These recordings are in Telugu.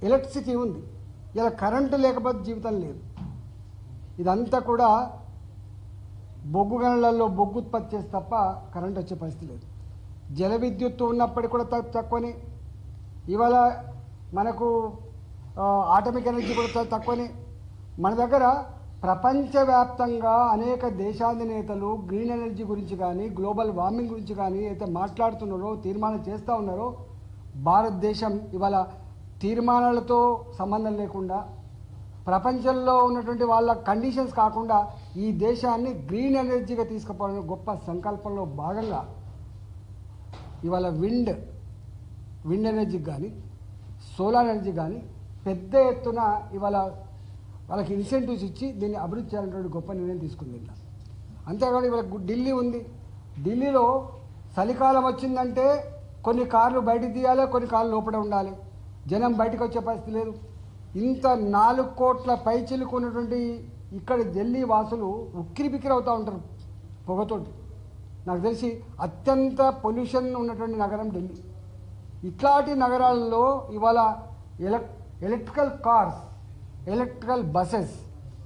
ఎలక్ట్రిసిటీ ఉంది, ఇలా కరెంటు లేకపోతే జీవితం లేదు. ఇదంతా కూడా బొగ్గు గనులలో బొగ్గు ఉత్పత్తి చేసి తప్ప కరెంట్ వచ్చే పరిస్థితి లేదు. జల విద్యుత్తు ఉన్నప్పటికీ కూడా తక్కువనే. ఇవాళ మనకు ఆటమిక్ ఎనర్జీ కూడా తక్కువనే. మన దగ్గర ప్రపంచవ్యాప్తంగా అనేక దేశాధినేతలు గ్రీన్ ఎనర్జీ గురించి కానీ గ్లోబల్ వార్మింగ్ గురించి కానీ అయితే మాట్లాడుతున్నారో, తీర్మానం చేస్తూ ఉన్నారో, భారతదేశం ఇవాళ తీర్మానాలతో సంబంధం లేకుండా ప్రపంచంలో ఉన్నటువంటి వాళ్ళ కండిషన్స్ కాకుండా ఈ దేశాన్ని గ్రీన్ ఎనర్జీగా తీసుకుపోవడం గొప్ప సంకల్పంలో భాగంగా ఇవాళ విండ్ ఎనర్జీకి కానీ సోలార్ ఎనర్జీ కానీ పెద్ద ఎత్తున ఇవాళ వాళ్ళకి ఇన్సెంటివ్స్ ఇచ్చి దీన్ని అభివృద్ధి చేయాలనేటువంటి గొప్ప నిర్ణయం తీసుకుంది. అంతేకాదు ఇవాళ ఢిల్లీ ఉంది. ఢిల్లీలో చలికాలం వచ్చిందంటే కొన్ని కార్లు బయటికి తీయాలి, కొన్ని కార్లు లోపల ఉండాలి. జనం బయటకు వచ్చే పరిస్థితి లేదు. ఇంత 4 కోట్ల పైచిలుకున్నటువంటి ఇక్కడ ఢిల్లీ వాసులు ఉక్కిరి బిక్కిరి అవుతూ ఉంటారు పొగతోటి. నాకు తెలిసి అత్యంత పొల్యూషన్ ఉన్నటువంటి నగరం ఢిల్లీ. ఇట్లాంటి నగరాల్లో ఇవాళ ఎలక్ట్రికల్ కార్స్, ఎలక్ట్రికల్ బస్సెస్,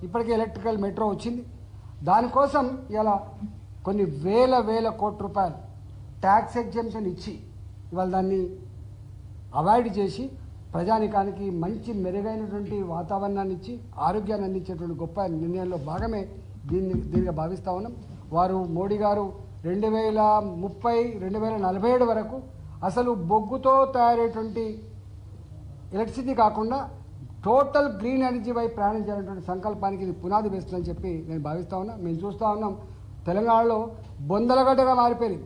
ఇప్పటికే ఎలక్ట్రికల్ మెట్రో వచ్చింది. దానికోసం ఇలా కొన్ని వేల కోట్ల రూపాయలు ట్యాక్స్ ఎగ్జెంప్షన్ ఇచ్చి ఇవాళ దాన్ని అవాయిడ్ చేసి ప్రజానికానికి మంచి మెరుగైనటువంటి వాతావరణాన్ని ఇచ్చి ఆరోగ్యాన్ని అందించేటువంటి గొప్ప నిర్ణయంలో భాగమే దీనిగా భావిస్తూ ఉన్నాం. వారు మోడీ గారు 2030, 2047 వరకు అసలు బొగ్గుతో తయారయ్యేటువంటి ఎలక్ట్రిసిటీ కాకుండా టోటల్ గ్రీన్ ఎనర్జీ వైపు ప్రయాణం చేయాలనేటువంటి సంకల్పానికి ఇది పునాది వేస్తుందని చెప్పి నేను భావిస్తూ ఉన్నా. మేము చూస్తూ ఉన్నాం తెలంగాణలో బొందలగడ్డగా మారిపోయినాయి.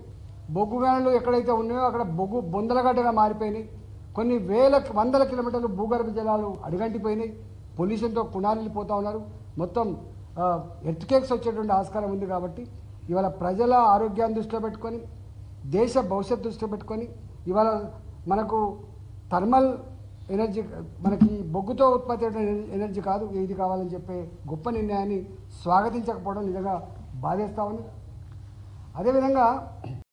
బొగ్గు గనులు ఎక్కడైతే ఉన్నాయో అక్కడ బొగ్గు బొందలగడ్డగా మారిపోయినాయి. కొన్ని వందల కిలోమీటర్లు భూగర్భ జలాలు అడుగంటిపోయినాయి. పొల్యూషన్తో పునారిల్లిపోతూ ఉన్నారు. మొత్తం ఎర్త్‌క్వేక్స్ వచ్చేటువంటి ఆస్కారం ఉంది. కాబట్టి ఇవాళ ప్రజల ఆరోగ్యాన్ని దృష్టిలో పెట్టుకొని, దేశ భవిష్యత్తు దృష్టిలో పెట్టుకొని ఇవాళ మనకు థర్మల్ ఎనర్జీ, మనకి బొగ్గుతో ఉత్పత్తి ఎనర్జీ కాదు ఇది కావాలని చెప్పే గొప్ప నిర్ణయాన్ని స్వాగతించకపోవడం నిజంగా బాధేస్తూ ఉంది. అదేవిధంగా